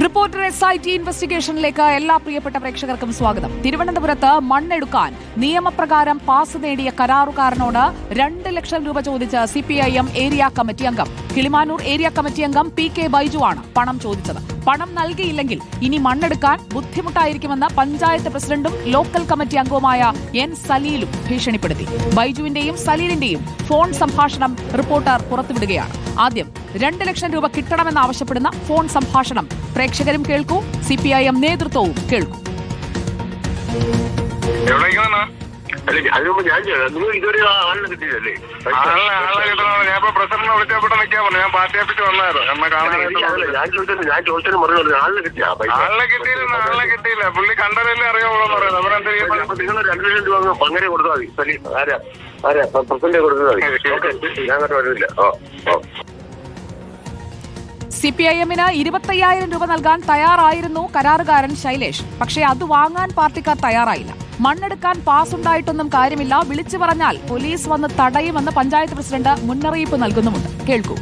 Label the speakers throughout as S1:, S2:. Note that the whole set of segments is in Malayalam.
S1: റിപ്പോർട്ടർ SIT ഇൻവെസ്റ്റിഗേഷനിലേക്ക് എല്ലാ പ്രിയപ്പെട്ട പ്രേക്ഷകർക്കും സ്വാഗതം. തിരുവനന്തപുരത്ത് മണ്ണെടുക്കാൻ നിയമപ്രകാരം പാസ് നേടിയ കരാറുകാരനോട് 2 ലക്ഷം രൂപ ചോദിച്ച് CPIM ഏരിയ കമ്മിറ്റി അംഗം കിളിമാനൂർ ഏരിയ കമ്മിറ്റി അംഗം PK ബൈജു ആണ് പണം ചോദിച്ചത്. പണം നൽകിയില്ലെങ്കിൽ ഇനി മണ്ണെടുക്കാൻ ബുദ്ധിമുട്ടായിരിക്കുമെന്ന് പഞ്ചായത്ത് പ്രസിഡന്റും ലോക്കൽ കമ്മിറ്റി അംഗവുമായ N സലീലും ഭീഷണിപ്പെടുത്തി. ബൈജുവിന്റെയും സലീലിന്റെയും ഫോൺ സംഭാഷണം റിപ്പോർട്ടർ പുറത്തുവിടുകയാണ്. ആദ്യം 2 ലക്ഷം രൂപ കിട്ടണമെന്നാവശ്യപ്പെടുന്ന ഫോൺ സംഭാഷണം പ്രേക്ഷകരും കേൾക്കൂ, CPIM നേതൃത്വവും കേൾക്കൂ.
S2: ഇതുവരെ ആളിനെ കിട്ടിയല്ലേ?
S3: ഞാൻ പ്രസിഡന്റിനെ വിളിച്ചപ്പോട്ട് നിൽക്കാൻ പറഞ്ഞു. ഞാൻ പാർട്ടി ഓഫീസിൽ വന്നായിരുന്നു എന്നെ കാണാനായിട്ട്.
S2: ഞാൻ ചോദിച്ചതിന് മറുപടി ആളിനെ കിട്ടിയ
S3: ആളിനെ കിട്ടിയില്ല. പുള്ളി കണ്ടതല്ലേ അറിയാവുള്ളൂ പറയുന്നത്. അവരെന്ത് ചെയ്യും?
S2: നിങ്ങൾ 2 ലക്ഷം രൂപ പങ്ങനെ കൊടുത്താൽ മതി. സലീം ആരാ പ്രസിഡന്റ് കൊടുത്താൽ മതി. ഞാൻ അങ്ങോട്ട് വരുന്നില്ല.
S1: CPIMന് 25,000 രൂപ നൽകാൻ തയ്യാറായിരുന്നു കരാറുകാരൻ ശൈലേഷ്. പക്ഷേ അത് വാങ്ങാൻ പാർട്ടിക്കാർ തയ്യാറായില്ല. മണ്ണെടുക്കാൻ പാസ് ഉണ്ടായിട്ടൊന്നും കാര്യമില്ല, വിളിച്ചു പറഞ്ഞാൽ പോലീസ് വന്ന് തടയുമെന്ന് പഞ്ചായത്ത് പ്രസിഡന്റ് മുന്നറിയിപ്പ് നൽകുന്നുമുണ്ട്. കേൾക്കൂ.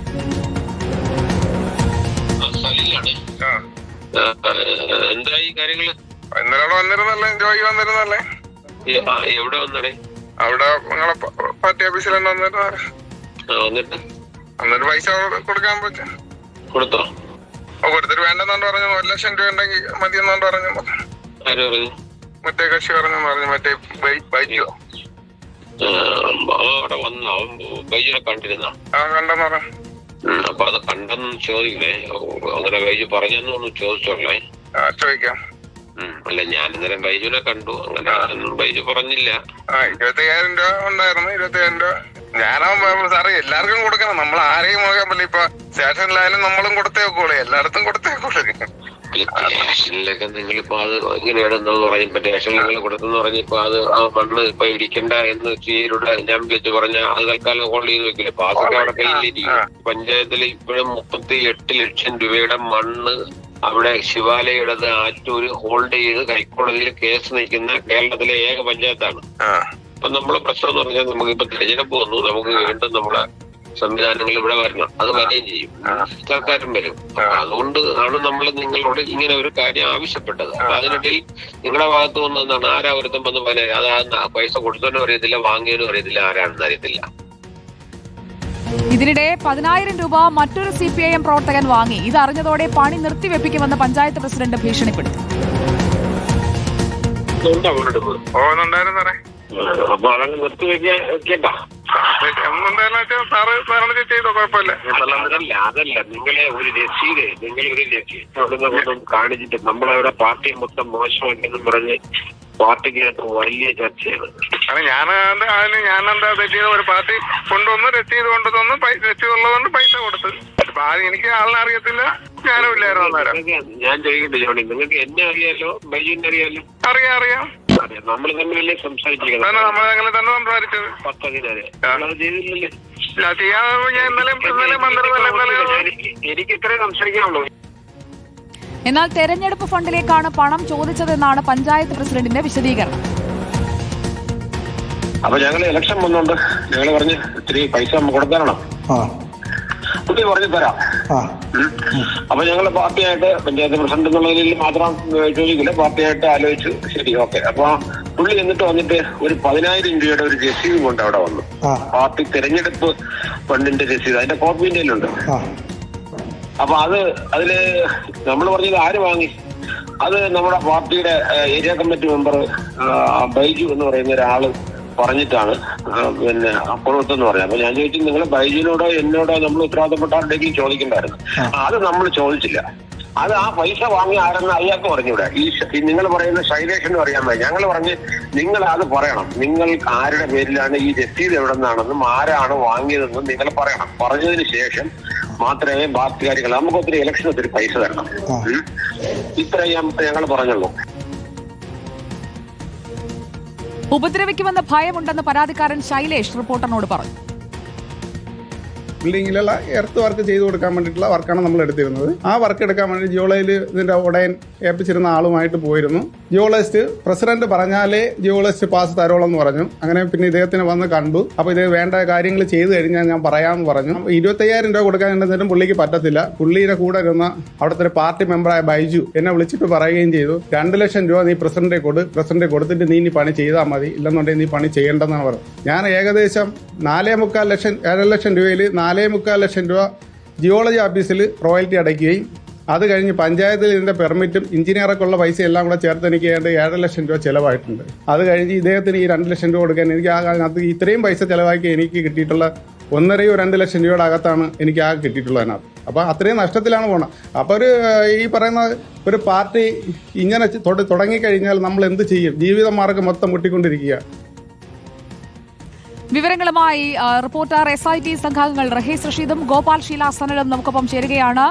S4: എന്തായി കാര്യങ്ങള്?
S3: ഇന്നലെ വന്നിരുന്നല്ലേ, ജോയി വന്നിരുന്നല്ലേ?
S4: എവിടെ വന്നേ?
S3: അവിടെ നിങ്ങളെ പാർട്ടി ഓഫീസിൽ തന്നെ വന്നിരുന്ന. എന്നിട്ട് പൈസ കൊടുക്കാൻ പറ്റും?
S4: കൊടുത്തോ?
S3: കൊടുത്തിട്ട് വേണ്ടെന്നു പറഞ്ഞു. 1 ലക്ഷം രൂപ ഉണ്ടെങ്കിൽ മതിയെന്നു പറഞ്ഞു.
S4: ആര് പറഞ്ഞു?
S3: മറ്റേ കക്ഷി പറഞ്ഞു. മറ്റേ ബൈജോ
S4: അവിടെ വന്നോ? ബൈജുനെ കണ്ടിരുന്ന?
S3: കണ്ടെന്ന് പറഞ്ഞു.
S4: അപ്പൊ അത് കണ്ടെന്ന് ചോദിക്കണേ. അങ്ങനെ ബൈജു പറഞ്ഞെന്നൊന്ന് ചോദിച്ചോളേ.
S3: ചോദിക്കാം.
S4: അല്ല, ഞാൻ ഇന്നലെ ബൈജുനെ കണ്ടു. അങ്ങനെ ബൈജു പറഞ്ഞില്ല.
S3: 25,000 രൂപ ഉണ്ടായിരുന്നു. 25,000 രൂപ ഞാനാ സാറേ എല്ലാവർക്കും കൊടുക്കണം. നമ്മൾ ആരെയും നോക്കാൻ പറ്റില്ല. ഇപ്പൊ സ്റ്റേഷനിലായാലും നമ്മളും കൊടുത്തേ വെക്കോളൂ, എല്ലായിടത്തും കൊടുത്തേ വെക്കോളൂ.
S4: സ്റ്റേഷനിലൊക്കെ നിങ്ങളിപ്പോ അത് ഇങ്ങനെയാണെന്ന് പറഞ്ഞപ്പോ സ്റ്റേഷനിൽ നിങ്ങൾ കൊടുത്തെന്ന് പറഞ്ഞപ്പോ അത് ആ മണ്ണ് ഇപ്പൊ ഇടിക്കണ്ട എന്ന് ചീരുടെ ഞാൻ വിളിച്ച് പറഞ്ഞ അത് തൽക്കാലം ഹോൾഡ് ചെയ്ത് വെക്കില്ല. പാസ്സൊക്കെ അവിടെ കയ്യിലിരിക്കും. പഞ്ചായത്തിൽ ഇപ്പോഴും 38 ലക്ഷം രൂപയുടെ മണ്ണ് അവിടെ ശിവാലയുടേത് ആറ്റൂര് ഹോൾഡ് ചെയ്ത് ഹൈക്കോടതിയിൽ കേസ് നയിക്കുന്ന കേരളത്തിലെ ഏക പഞ്ചായത്താണ്. അപ്പൊ നമ്മളെ പ്രശ്നം എന്ന് പറഞ്ഞാൽ നമുക്കിപ്പോ തെരഞ്ഞെടുപ്പ് വന്നു, നമുക്ക് വീണ്ടും നമ്മളെ സംവിധാനങ്ങൾ ഇവിടെ വരണം. അത് വരികയും ചെയ്യും, സർക്കാരും വരും. അതുകൊണ്ട് ആണ് നമ്മൾ നിങ്ങളോട് ഇങ്ങനെ ഒരു കാര്യം ആവശ്യപ്പെട്ടത്. അപ്പൊ അതിനിടയിൽ നിങ്ങളുടെ ഭാഗത്ത് വന്നതാണ് ആരാ ഒരുത്തം വന്ന് പറയാം. അത് പൈസ കൊടുത്തവനും അറിയത്തില്ല, വാങ്ങിയവനും അറിയത്തില്ല, ആരാണെന്ന് അറിയത്തില്ല.
S1: ഇതിനിടെ 10,000 രൂപ മറ്റൊരു CPIM പ്രവർത്തകൻ വാങ്ങി. ഇതറിഞ്ഞതോടെ പണി നിർത്തിവെപ്പിക്കുമെന്ന് പഞ്ചായത്ത് പ്രസിഡന്റ് ഭീഷണിപ്പെടുത്തി.
S4: അപ്പൊ അതങ്ങ് നിർത്തിവെക്കേണ്ട. അതല്ല, നിങ്ങളെ ഒരു രസീത് കാണിച്ചിട്ട് നമ്മളവിടെ പാർട്ടി മൊത്തം മോശമാക്കിയെന്നും പറഞ്ഞ് പാർട്ടിക്കകത്ത് വലിയ ചർച്ചയാണ്.
S3: ഞാനെന്താ തെറ്റിയത്? ഒരു പാർട്ടി കൊണ്ടുവന്ന് രസീത് കൊണ്ടുവന്ന് രസീത് ഉള്ളതുകൊണ്ട് പൈസ കൊടുത്ത്. അപ്പൊ എനിക്ക് ആളിനെ അറിയത്തില്ല, ഞാനും ഇല്ലായിരുന്നു അന്നേരം.
S4: ഞാൻ ചോദിക്കട്ടെ ജോണി, നിങ്ങൾക്ക് എന്നെ അറിയാലോ, ബൈജുവിനെ അറിയാലോ?
S3: അറിയാം.
S4: നമ്മൾ തമ്മിലല്ലേ സംസാരിച്ചിരിക്കുന്നത്?
S3: നമ്മളങ്ങനെ തന്നെ സംസാരിച്ചത്.
S4: ചെയ്തില്ലല്ലേ? എനിക്ക് ഇത്രേ സംസാരിക്കാനുള്ളൂ.
S1: എന്നാൽ തെരഞ്ഞെടുപ്പ് ഫണ്ടിലേക്കാണ് പണം ചോദിച്ചതെന്നാണ് പഞ്ചായത്ത് പ്രസിഡന്റിന്റെ വിശദീകരണം.
S2: അപ്പൊ ഞങ്ങള് ഇലക്ഷൻ വന്നോണ്ട് ഞങ്ങള് പറഞ്ഞ് ഇത്തിരി പൈസ കൊടുക്കാനാണോ? പുള്ളി പറഞ്ഞു തരാം. അപ്പൊ ഞങ്ങള് പാർട്ടിയായിട്ട് പഞ്ചായത്ത് പ്രസിഡന്റ് എന്നുള്ളതിൽ മാത്രം ചോദിക്കില്ല, പാർട്ടിയായിട്ട് ആലോചിച്ചു. ശരി, ഓക്കെ. അപ്പൊ പുള്ളി വന്നിട്ട് ഒരു 10,000 രൂപയുടെ ഒരു രസീത് കൊണ്ട് അവിടെ വന്നു. പാർട്ടി തെരഞ്ഞെടുപ്പ് ഫണ്ടിന്റെ രസീത്, അതിന്റെ കോപ്പി ഇന്ത്യയിലുണ്ട്. അപ്പൊ അതില് നമ്മൾ പറഞ്ഞത് ആര് വാങ്ങി? അത് നമ്മുടെ പാർട്ടിയുടെ ഏരിയ കമ്മിറ്റി മെമ്പർ ബൈജു എന്ന് പറയുന്ന ഒരാള് പറഞ്ഞിട്ടാണ് പിന്നെ അപ്പുറത്തെന്ന് പറയാം. അപ്പൊ ഞാൻ ചോദിച്ചു, നിങ്ങൾ ബൈജുവിനോടോ എന്നോടോ നമ്മൾ ഉത്തരവാദിത്തപ്പെട്ട ആരുടെയെങ്കിലും ചോദിക്കണ്ടായിരുന്നു. അത് നമ്മൾ ചോദിച്ചില്ല. അത് ആ പൈസ വാങ്ങി ആരെന്ന് അയാൾക്ക് പറഞ്ഞൂടെ? ഈ നിങ്ങൾ പറയുന്ന ശൈലേഷനും അറിയാൻ പറ്റും. ഞങ്ങൾ പറഞ്ഞ് നിങ്ങൾ അത് പറയണം. നിങ്ങൾ ആരുടെ പേരിലാണ് ഈ രസീത് എവിടെ നിന്നാണെന്നും ആരാണ് വാങ്ങിയതെന്നും നിങ്ങൾ പറയണം. പറഞ്ഞതിന് ശേഷം മാത്രമേ ബാക്കി കാര്യങ്ങൾ, നമുക്ക് ഒത്തിരി ഇലക്ഷൻ ഒത്തിരി പൈസ തരണം. ഇത്രയും ഞങ്ങൾ പറഞ്ഞുള്ളൂ.
S1: ഉപദ്രവിക്കുമെന്ന് ഭയമുണ്ടെന്ന് പരാതിക്കാരൻ ശൈലേഷ് റിപ്പോർട്ടറിനോട് പറഞ്ഞു.
S5: ബിൽഡിങ്ങിലുള്ള എർത്ത് വർക്ക് ചെയ്ത് കൊടുക്കാൻ വേണ്ടിയിട്ടുള്ള വർക്കാണ് നമ്മൾ എടുത്തിരുന്നത്. ആ വർക്ക് എടുക്കാൻ വേണ്ടി ജിയോളജിയിൽ ഇതിന്റെ ഉടയൻ ഏൽപ്പിച്ചിരുന്ന ആളുമായിട്ട് പോയിരുന്നു. ജിയോളജിസ്റ്റ് പ്രസിഡന്റ് പറഞ്ഞാലേ ജിയോളജിസ്റ്റ് പാസ് തരോളെന്ന് പറഞ്ഞു. അങ്ങനെ പിന്നെ ഇദ്ദേഹത്തിന് വന്ന് കണ്ടു. അപ്പോൾ ഇത് വേണ്ട കാര്യങ്ങൾ ചെയ്തു കഴിഞ്ഞാൽ ഞാൻ പറയാമെന്ന് പറഞ്ഞു. 25,000 രൂപ കൊടുക്കാനുണ്ടെങ്കിലും പുള്ളിക്ക് പറ്റത്തില്ല. പുള്ളിയുടെ കൂടെ ഇരുന്ന അവിടുത്തെ ഒരു പാർട്ടി മെമ്പറായ ബൈജു എന്നെ വിളിച്ചിട്ട് പറയുകയും ചെയ്തു, 2 ലക്ഷം രൂപ നീ പ്രസിഡന്റ് കൊടുത്തിട്ട് നീ പണി ചെയ്താൽ മതി, ഇല്ലെന്നുണ്ടെങ്കിൽ നീ പണി ചെയ്യേണ്ടെന്നാണ് പറഞ്ഞത്. ഞാൻ ഏകദേശം 4.25 ലക്ഷം 7 ലക്ഷം രൂപയിൽ 4.25 ലക്ഷം രൂപ ജിയോളജി ഓഫീസിൽ റോയൽറ്റി അടയ്ക്കുകയും അത് കഴിഞ്ഞ് പഞ്ചായത്തിൽ ഇതിന്റെ പെർമിറ്റും എഞ്ചിനീയറൊക്കെ ഉള്ള പൈസ എല്ലാം കൂടെ ചേർത്ത് എനിക്ക് 7 ലക്ഷം രൂപ ചിലവായിട്ടുണ്ട്. അത് കഴിഞ്ഞ് ഇദ്ദേഹത്തിന് ഈ 2 ലക്ഷം രൂപ കൊടുക്കാൻ എനിക്ക് അതിനകത്ത് ഇത്രയും പൈസ ചിലവാക്കി എനിക്ക് കിട്ടിയിട്ടുള്ള 1.5-2 ലക്ഷം രൂപയുടെ അകത്താണ് എനിക്ക് ആകെ കിട്ടിയിട്ടുള്ളത് അതിനകത്ത്. അപ്പോൾ അത്രയും നഷ്ടത്തിലാണ് പോകണം. അപ്പോൾ ഈ പറയുന്ന ഒരു പാർട്ടി ഇങ്ങനെ തുടങ്ങിക്കഴിഞ്ഞാൽ നമ്മൾ എന്ത് ചെയ്യും? ജീവിതമാർഗ്ഗം മൊത്തം മുട്ടിക്കൊണ്ടിരിക്കുക.
S1: വിവരങ്ങളുമായി റിപ്പോർട്ടർ SIT സംഘാംഗങ്ങൾ റഹീസ് റഷീദും ഗോപാൽ ശീലാസനലും നമുക്കൊപ്പം ചേരുകയാണ്.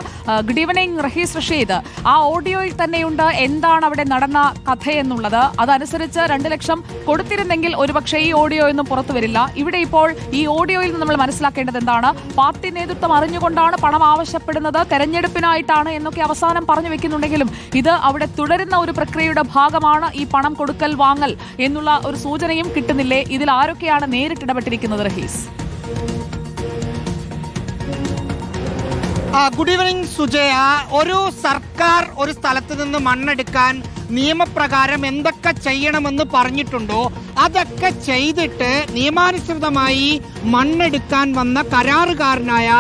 S1: Good evening Rahees Rasheed. ആ ഓഡിയോയിൽ തന്നെയുണ്ട് എന്താണ് അവിടെ നടന്ന കഥയെന്നുള്ളത്. അതനുസരിച്ച് 2 ലക്ഷം കൊടുത്തിരുന്നെങ്കിൽ ഒരുപക്ഷെ ഈ ഓഡിയോ ഒന്നും പുറത്തു വരില്ല. ഇവിടെ ഇപ്പോൾ ഈ ഓഡിയോയിൽ നിന്ന് നമ്മൾ മനസ്സിലാക്കേണ്ടത് എന്താണ്? പാർട്ടി നേതൃത്വം അറിഞ്ഞുകൊണ്ടാണ് പണം ആവശ്യപ്പെടുന്നത്, തെരഞ്ഞെടുപ്പിനായിട്ടാണ് എന്നൊക്കെ അവസാനം പറഞ്ഞു വെക്കുന്നുണ്ടെങ്കിലും ഇത് അവിടെ തുടരുന്ന ഒരു പ്രക്രിയയുടെ ഭാഗമാണ് ഈ പണം കൊടുക്കൽ വാങ്ങൽ എന്നുള്ള ഒരു സൂചനയും കിട്ടുന്നില്ലേ? ഇതിൽ ആരൊക്കെയാണ് നേരിട്ട് ഇടപെട്ടിരിക്കുന്നത് റഹീസ്?
S6: Good evening Sujaya. ഒരു സർക്കാർ ഒരു സ്ഥലത്ത് നിന്ന് മണ്ണെടുക്കാൻ നിയമപ്രകാരം എന്തൊക്കെ ചെയ്യണമെന്ന് പറഞ്ഞിട്ടുണ്ടോ അതൊക്കെ ചെയ്തിട്ട് നിയമാനുസൃതമായി മണ്ണെടുക്കാൻ വന്ന കരാറുകാരനായ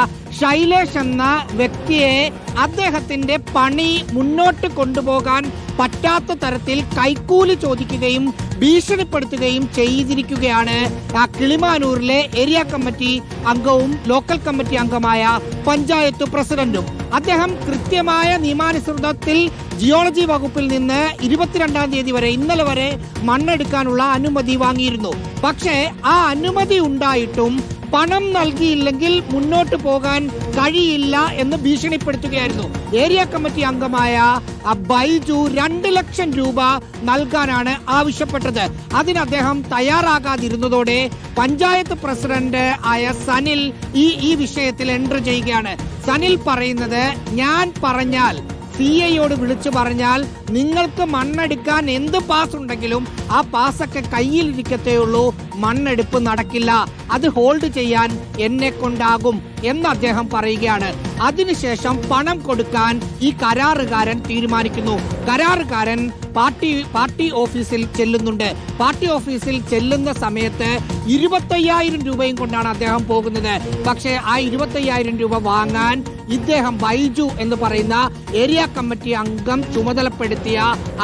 S6: ശൈലേഷ് എന്ന വ്യക്തിയെ അദ്ദേഹത്തിന്റെ പണി മുന്നോട്ട് കൊണ്ടുപോകാൻ പറ്റാത്ത തരത്തിൽ കൈക്കൂലി ചോദിക്കുകയും ഭീഷണിപ്പെടുത്തുകയും ചെയ്തിരിക്കുകയാണ് കിളിമാനൂരിലെ ഏരിയ കമ്മിറ്റി അംഗവും ലോക്കൽ കമ്മിറ്റി അംഗമായ പഞ്ചായത്ത് പ്രസിഡന്റും. അദ്ദേഹം കൃത്യമായ നിയമാനുസൃതത്തിൽ ജിയോളജി വകുപ്പിൽ നിന്ന് 22-ാം തീയതി വരെ, ഇന്നലെ വരെ മണ്ണെടുക്കാനുള്ള അനുമതി വാങ്ങിയിരുന്നു. പക്ഷേ ആ അനുമതി ഉണ്ടായിട്ടും പണം നൽകിയില്ലെങ്കിൽ മുന്നോട്ട് പോകാൻ കഴിയില്ല എന്ന് ഭീഷണിപ്പെടുത്തുകയായിരുന്നു. ഏരിയ കമ്മിറ്റി അംഗമായ ബൈജു 2 ലക്ഷം രൂപ നൽകാനാണ് ആവശ്യപ്പെട്ടത്. അതിന് അദ്ദേഹം തയ്യാറാകാതിരുന്നതോടെ പഞ്ചായത്ത് പ്രസിഡന്റ് ആയ സനിൽ ഈ വിഷയത്തിൽ എൻട്രി ചെയ്യുകയാണ്. സനിൽ പറയുന്നത്, ഞാൻ പറഞ്ഞാൽ CIയോട് വിളിച്ചു പറഞ്ഞാൽ നിങ്ങൾക്ക് മണ്ണെടുക്കാൻ എന്ത് പാസ് ഉണ്ടെങ്കിലും ആ പാസ്സൊക്കെ കയ്യിലിരിക്കത്തേ ഉള്ളൂ, മണ്ണെടുപ്പ് നടക്കില്ല, അത് ഹോൾഡ് ചെയ്യാൻ എന്നെ കൊണ്ടാകും എന്ന് അദ്ദേഹം പറയുകയാണ്. അതിനുശേഷം പണം കൊടുക്കാൻ ഈ കരാറുകാരൻ തീരുമാനിക്കുന്നു. കരാറുകാരൻ പാർട്ടി ഓഫീസിൽ ചെല്ലുന്നുണ്ട്. പാർട്ടി ഓഫീസിൽ ചെല്ലുന്ന സമയത്ത് 25,000 രൂപയും കൊണ്ടാണ് അദ്ദേഹം പോകുന്നത്. പക്ഷേ ആ 25,000 രൂപ വാങ്ങാൻ ഇദ്ദേഹം ബൈജു എന്ന് പറയുന്ന ഏരിയ കമ്മിറ്റി അംഗം ചുമതലപ്പെടുത്തിയ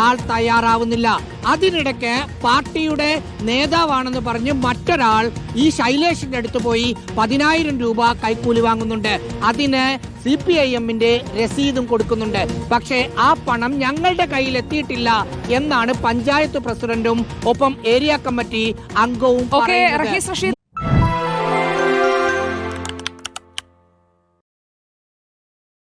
S6: ആൾ തയ്യാറാവുന്നില്ല. അതിനിടയ്ക്ക് പാർട്ടിയുടെ നേതാവാണെന്ന് പറഞ്ഞ് മറ്റൊരാൾ ഈ ശൈലേഷിന്റെ അടുത്ത് പോയി 10,000 രൂപ കൈക്കൂലി വാങ്ങുന്നുണ്ട്. അതിന് CPIMന്റെ രസീതും കൊടുക്കുന്നുണ്ട്. പക്ഷേ ആ പണം ഞങ്ങളുടെ കയ്യിൽ എത്തിയിട്ടില്ല എന്നാണ് പഞ്ചായത്ത് പ്രസിഡന്റും ഒപ്പം ഏരിയ കമ്മിറ്റി അംഗവും പറയുന്നത്.